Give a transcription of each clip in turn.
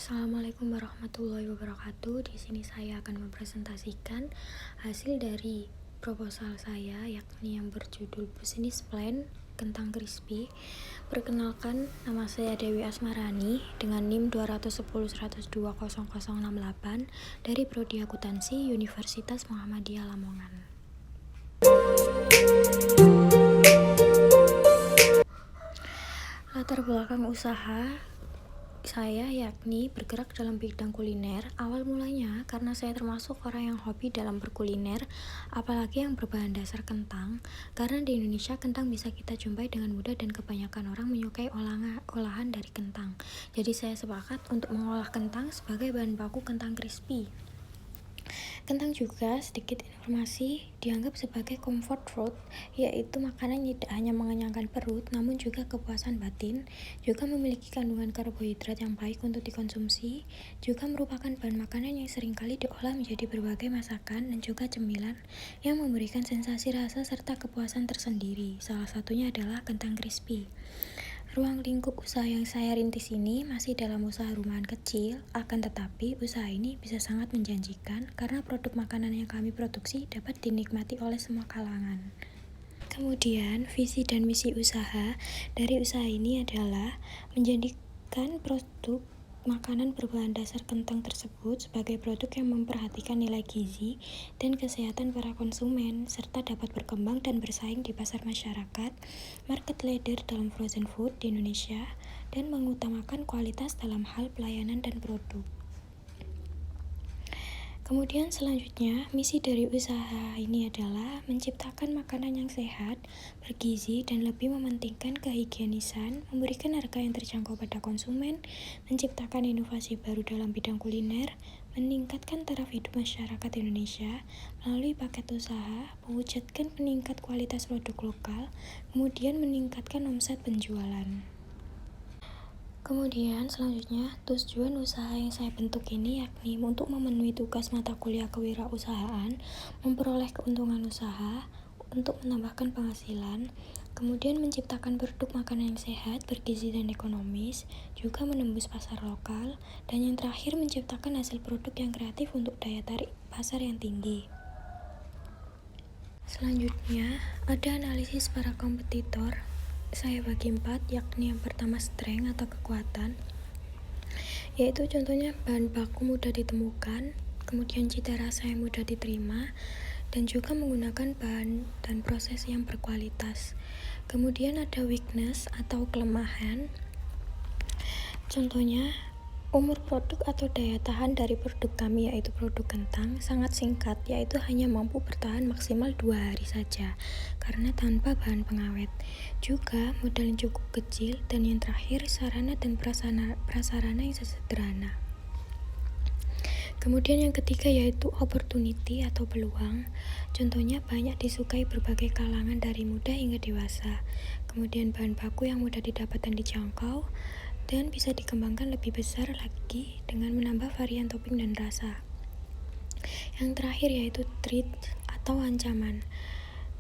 Assalamualaikum warahmatullahi wabarakatuh. Di sini saya akan mempresentasikan hasil dari proposal saya, yakni yang berjudul Business Plan Kentang Crispy. Perkenalkan, nama saya Dewi Asmarani dengan NIM 210.102.0068 dari Prodi Akuntansi Universitas Muhammadiyah Lamongan. Latar belakang usaha saya yakni bergerak dalam bidang kuliner. Awal mulanya karena saya termasuk orang yang hobi dalam berkuliner, apalagi yang berbahan dasar kentang. Karena di Indonesia kentang bisa kita jumpai dengan mudah dan kebanyakan orang menyukai olahan dari kentang. Jadi saya sepakat untuk mengolah kentang sebagai bahan baku kentang crispy. Kentang juga, sedikit informasi, dianggap sebagai comfort food, yaitu makanan yang tidak hanya mengenyangkan perut, namun juga kepuasan batin, juga memiliki kandungan karbohidrat yang baik untuk dikonsumsi, juga merupakan bahan makanan yang seringkali diolah menjadi berbagai masakan dan juga cemilan yang memberikan sensasi rasa serta kepuasan tersendiri. Salah satunya adalah kentang crispy. Ruang lingkup usaha yang saya rintis ini masih dalam usaha rumahan kecil, akan tetapi usaha ini bisa sangat menjanjikan karena produk makanan yang kami produksi dapat dinikmati oleh semua kalangan. Kemudian, visi dan misi usaha dari usaha ini adalah menjadikan produk makanan berbahan dasar kentang tersebut sebagai produk yang memperhatikan nilai gizi dan kesehatan para konsumen, serta dapat berkembang dan bersaing di pasar masyarakat, market leader dalam frozen food di Indonesia, dan mengutamakan kualitas dalam hal pelayanan dan produk. Kemudian selanjutnya, misi dari usaha ini adalah menciptakan makanan yang sehat, bergizi, dan lebih mementingkan kehigienisan, memberikan harga yang terjangkau pada konsumen, menciptakan inovasi baru dalam bidang kuliner, meningkatkan taraf hidup masyarakat Indonesia melalui paket usaha, mewujudkan peningkat kualitas produk lokal, kemudian meningkatkan omset penjualan. Kemudian selanjutnya, tujuan usaha yang saya bentuk ini yakni untuk memenuhi tugas mata kuliah kewirausahaan, memperoleh keuntungan usaha, untuk menambahkan penghasilan, kemudian menciptakan produk makanan yang sehat, bergizi dan ekonomis, juga menembus pasar lokal, dan yang terakhir menciptakan hasil produk yang kreatif untuk daya tarik pasar yang tinggi. Selanjutnya, ada analisis para kompetitor. Saya bagi 4, yakni yang pertama strength atau kekuatan, yaitu contohnya bahan baku mudah ditemukan, kemudian cita rasa yang mudah diterima, dan juga menggunakan bahan dan proses yang berkualitas. Kemudian ada weakness atau kelemahan, contohnya umur produk atau daya tahan dari produk kami yaitu produk kentang sangat singkat, yaitu hanya mampu bertahan maksimal 2 hari saja karena tanpa bahan pengawet. Juga modal yang cukup kecil, dan yang terakhir sarana dan prasarana yang sederhana. Kemudian yang ketiga yaitu opportunity atau peluang, contohnya banyak disukai berbagai kalangan dari muda hingga dewasa. Kemudian bahan baku yang mudah didapat dan dijangkau, dan bisa dikembangkan lebih besar lagi dengan menambah varian topping dan rasa. Yang terakhir yaitu threat atau ancaman,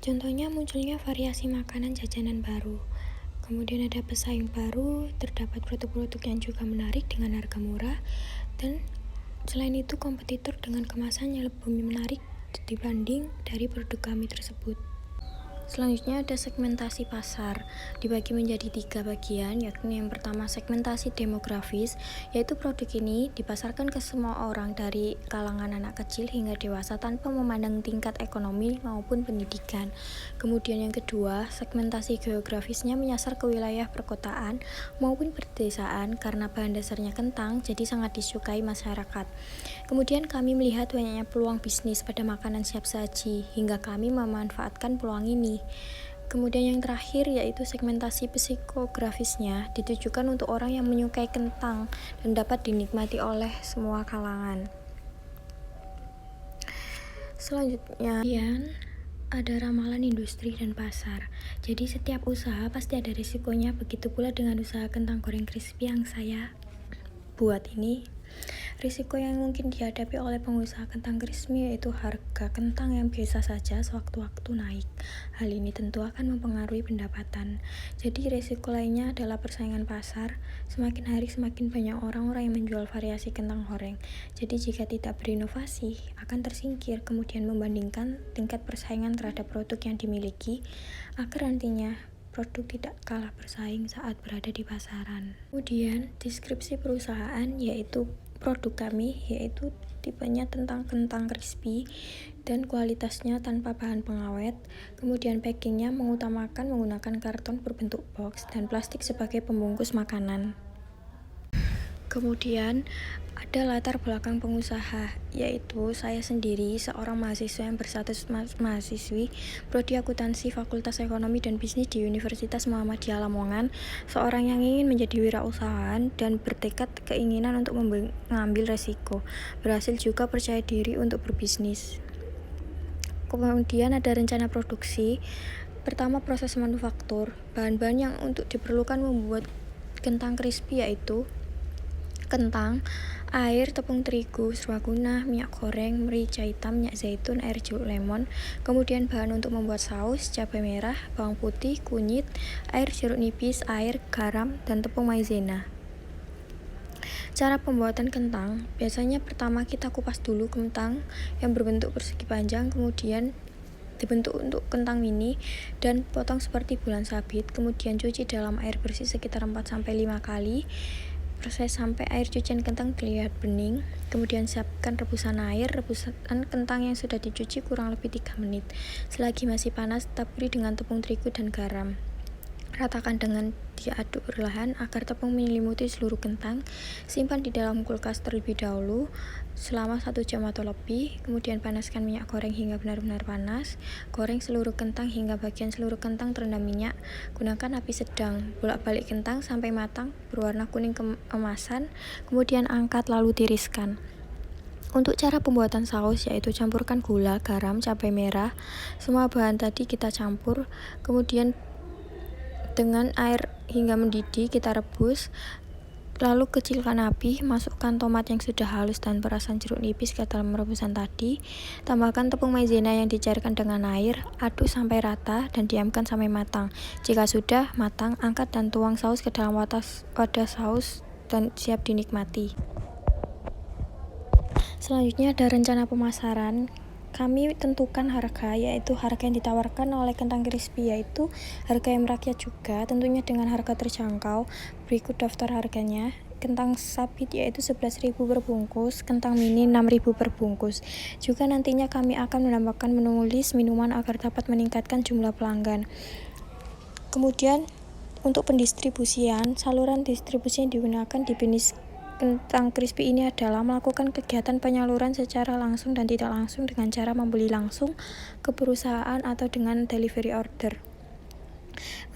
contohnya munculnya variasi makanan jajanan baru. Kemudian ada pesaing baru, terdapat produk-produk yang juga menarik dengan harga murah, dan selain itu kompetitor dengan kemasan yang lebih menarik dibanding dari produk kami tersebut. Selanjutnya ada segmentasi pasar, dibagi menjadi 3 bagian, yakni yang pertama segmentasi demografis, yaitu produk ini dipasarkan ke semua orang dari kalangan anak kecil hingga dewasa tanpa memandang tingkat ekonomi maupun pendidikan. Kemudian yang kedua, segmentasi geografisnya menyasar ke wilayah perkotaan maupun perdesaan karena bahan dasarnya kentang, jadi sangat disukai masyarakat. Kemudian kami melihat banyaknya peluang bisnis pada makanan siap saji, hingga kami memanfaatkan peluang ini. Kemudian yang terakhir yaitu segmentasi psikografisnya, ditujukan untuk orang yang menyukai kentang dan dapat dinikmati oleh semua kalangan. Selanjutnya ada ramalan industri dan pasar. Jadi setiap usaha pasti ada risikonya, begitu pula dengan usaha kentang goreng crispy yang saya buat ini. Risiko yang mungkin dihadapi oleh pengusaha kentang crispy yaitu harga kentang yang biasa saja sewaktu-waktu naik. Hal ini tentu akan mempengaruhi pendapatan. Jadi risiko lainnya adalah persaingan pasar. Semakin hari semakin banyak orang-orang yang menjual variasi kentang goreng. Jadi jika tidak berinovasi akan tersingkir, kemudian membandingkan tingkat persaingan terhadap produk yang dimiliki agar nantinya produk tidak kalah bersaing saat berada di pasaran. Kemudian, deskripsi perusahaan yaitu produk kami yaitu tipenya tentang kentang crispy dan kualitasnya tanpa bahan pengawet. Kemudian packingnya mengutamakan menggunakan karton berbentuk box dan plastik sebagai pembungkus makanan. Kemudian ada latar belakang pengusaha, yaitu saya sendiri seorang mahasiswa yang berstatus mahasiswi Prodi Akuntansi Fakultas Ekonomi dan Bisnis di Universitas Muhammadiyah Lamongan, seorang yang ingin menjadi wirausahawan dan bertekad keinginan untuk mengambil resiko, berhasil juga percaya diri untuk berbisnis. Kemudian ada rencana produksi. Pertama, proses manufaktur. Bahan-bahan yang untuk diperlukan membuat kentang crispy yaitu kentang, air, tepung terigu, serbaguna, minyak goreng, merica hitam, minyak zaitun, air jeruk lemon. Kemudian bahan untuk membuat saus, cabai merah, bawang putih, kunyit, air jeruk nipis, air, garam, dan tepung maizena. Cara pembuatan kentang, biasanya pertama kita kupas dulu kentang yang berbentuk persegi panjang, kemudian dibentuk untuk kentang mini dan potong seperti bulan sabit, kemudian cuci dalam air bersih sekitar 4-5 kali. Proses sampai air cucian kentang terlihat bening. Kemudian siapkan rebusan air. Rebusan kentang yang sudah dicuci kurang lebih 3 menit. Selagi masih panas, taburi dengan tepung terigu dan garam. Ratakan dengan diaduk perlahan agar tepung menyelimuti seluruh kentang. Simpan di dalam kulkas terlebih dahulu selama 1 jam atau lebih. Kemudian panaskan minyak goreng hingga benar-benar panas. Goreng seluruh kentang hingga bagian seluruh kentang terendam minyak. Gunakan api sedang. Bolak-balik kentang sampai matang berwarna kuning keemasan. Kemudian angkat lalu tiriskan. Untuk cara pembuatan saus yaitu campurkan gula, garam, cabai merah. Semua bahan tadi kita campur. Kemudian dengan air hingga mendidih kita rebus, lalu kecilkan api, masukkan tomat yang sudah halus dan perasan jeruk nipis ke dalam rebusan tadi. Tambahkan tepung maizena yang dicairkan dengan air, aduk sampai rata dan diamkan sampai matang. Jika sudah matang, angkat dan tuang saus ke dalam wadah saus dan siap dinikmati. Selanjutnya ada rencana pemasaran. Kami tentukan harga, yaitu harga yang ditawarkan oleh kentang crispy, yaitu harga yang merakyat juga, tentunya dengan harga terjangkau. Berikut daftar harganya. Kentang sabit yaitu 11.000 per bungkus, kentang mini 6.000 per bungkus. Juga nantinya kami akan menambahkan menulis minuman agar dapat meningkatkan jumlah pelanggan. Kemudian untuk pendistribusian, saluran distribusi yang digunakan di bisnis kentang crispy ini adalah melakukan kegiatan penyaluran secara langsung dan tidak langsung dengan cara membeli langsung ke perusahaan atau dengan delivery order.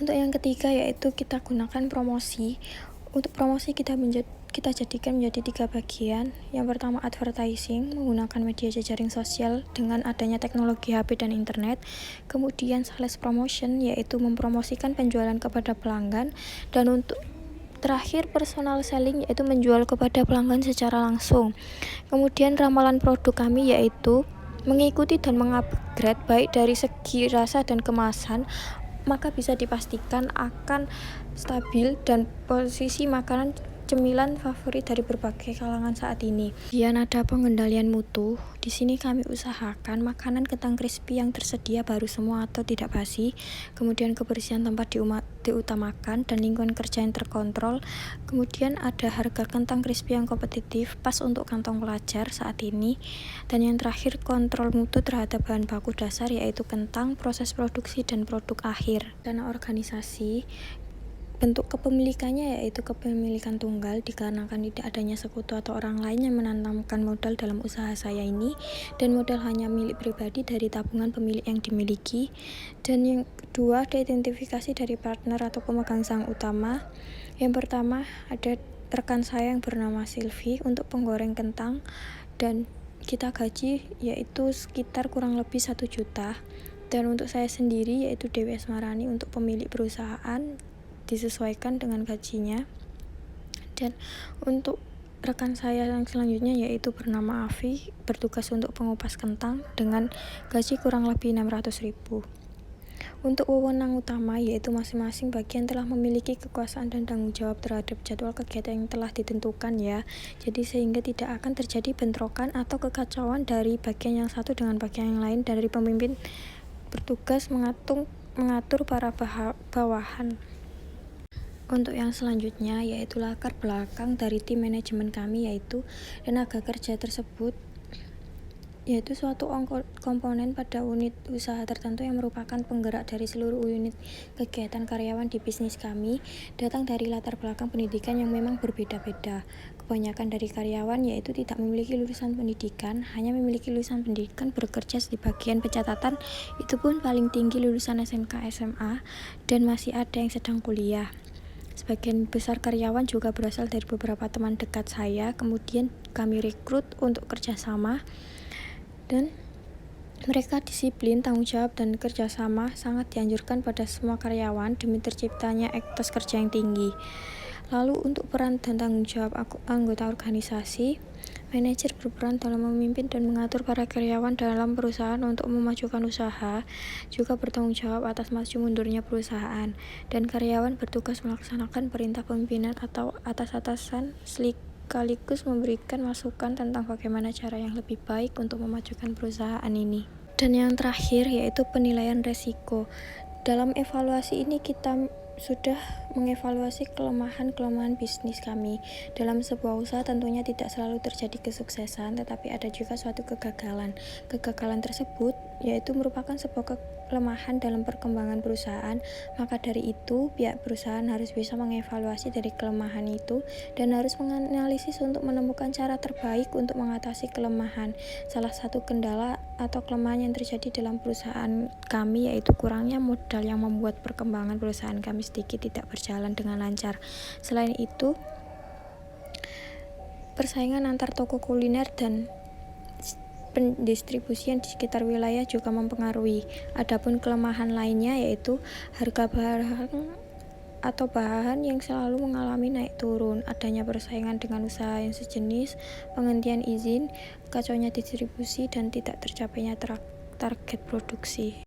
Untuk yang ketiga yaitu kita gunakan promosi. Untuk promosi kita jadikan menjadi 3 bagian. Yang pertama advertising, menggunakan media jejaring sosial dengan adanya teknologi HP dan internet. Kemudian sales promotion, yaitu mempromosikan penjualan kepada pelanggan. Dan untuk terakhir personal selling, yaitu menjual kepada pelanggan secara langsung. Kemudian ramalan produk kami yaitu mengikuti dan mengupgrade baik dari segi rasa dan kemasan, maka bisa dipastikan akan stabil dan posisi makanan cemilan favorit dari berbagai kalangan saat ini. Kemudian ada pengendalian mutu. Di sini kami usahakan makanan kentang crispy yang tersedia baru semua atau tidak basi. Kemudian kebersihan tempat diutamakan dan lingkungan kerja yang terkontrol. Kemudian ada harga kentang crispy yang kompetitif pas untuk kantong pelajar saat ini. Dan yang terakhir kontrol mutu terhadap bahan baku dasar yaitu kentang, proses produksi dan produk akhir. Dana organisasi. Bentuk kepemilikannya yaitu kepemilikan tunggal dikarenakan tidak adanya sekutu atau orang lain yang menanamkan modal dalam usaha saya ini, dan modal hanya milik pribadi dari tabungan pemilik yang dimiliki. Dan yang kedua ada identifikasi dari partner atau pemegang saham utama. Yang pertama ada rekan saya yang bernama Silvi untuk penggoreng kentang dan kita gaji yaitu sekitar kurang lebih 1 juta. Dan untuk saya sendiri yaitu Dewi Asmarani untuk pemilik perusahaan disesuaikan dengan gajinya. Dan untuk rekan saya yang selanjutnya yaitu bernama Afi, bertugas untuk pengupas kentang dengan gaji kurang lebih 600.000. Untuk wewenang utama yaitu masing-masing bagian telah memiliki kekuasaan dan tanggung jawab terhadap jadwal kegiatan yang telah ditentukan ya. Jadi sehingga tidak akan terjadi bentrokan atau kekacauan dari bagian yang satu dengan bagian yang lain. Dari pemimpin bertugas mengatur para bawahan. Untuk yang selanjutnya yaitu latar belakang dari tim manajemen kami yaitu tenaga kerja tersebut yaitu suatu komponen pada unit usaha tertentu yang merupakan penggerak dari seluruh unit kegiatan karyawan di bisnis kami, datang dari latar belakang pendidikan yang memang berbeda-beda. Kebanyakan dari karyawan yaitu tidak memiliki lulusan pendidikan, hanya memiliki lulusan pendidikan bekerja di bagian pencatatan, itu pun paling tinggi lulusan SMK SMA, dan masih ada yang sedang kuliah. Sebagian besar karyawan juga berasal dari beberapa teman dekat saya, kemudian kami rekrut untuk kerjasama, dan mereka disiplin, tanggung jawab, dan kerjasama sangat dianjurkan pada semua karyawan demi terciptanya etos kerja yang tinggi. Lalu untuk peran dan tanggung jawab anggota organisasi, manajer berperan dalam memimpin dan mengatur para karyawan dalam perusahaan untuk memajukan usaha, juga bertanggung jawab atas maju mundurnya perusahaan, dan karyawan bertugas melaksanakan perintah pimpinan atau atasan sekaligus memberikan masukan tentang bagaimana cara yang lebih baik untuk memajukan perusahaan ini. Dan yang terakhir yaitu penilaian resiko. Dalam evaluasi ini kita sudah mengevaluasi kelemahan-kelemahan bisnis kami. Dalam sebuah usaha tentunya tidak selalu terjadi kesuksesan, tetapi ada juga suatu kegagalan. Kegagalan tersebut yaitu merupakan sebuah kelemahan dalam perkembangan perusahaan. Maka dari itu, pihak perusahaan harus bisa mengevaluasi dari kelemahan itu dan harus menganalisis untuk menemukan cara terbaik untuk mengatasi kelemahan. Salah satu kendala atau kelemahan yang terjadi dalam perusahaan kami yaitu kurangnya modal yang membuat perkembangan perusahaan kami sedikit tidak berjalan dengan lancar. Selain itu, persaingan antar toko kuliner dan pendistribusian di sekitar wilayah juga mempengaruhi. Adapun kelemahan lainnya yaitu harga bahan yang selalu mengalami naik turun, adanya persaingan dengan usaha yang sejenis, penghentian izin, kacaunya distribusi, dan tidak tercapainya target produksi.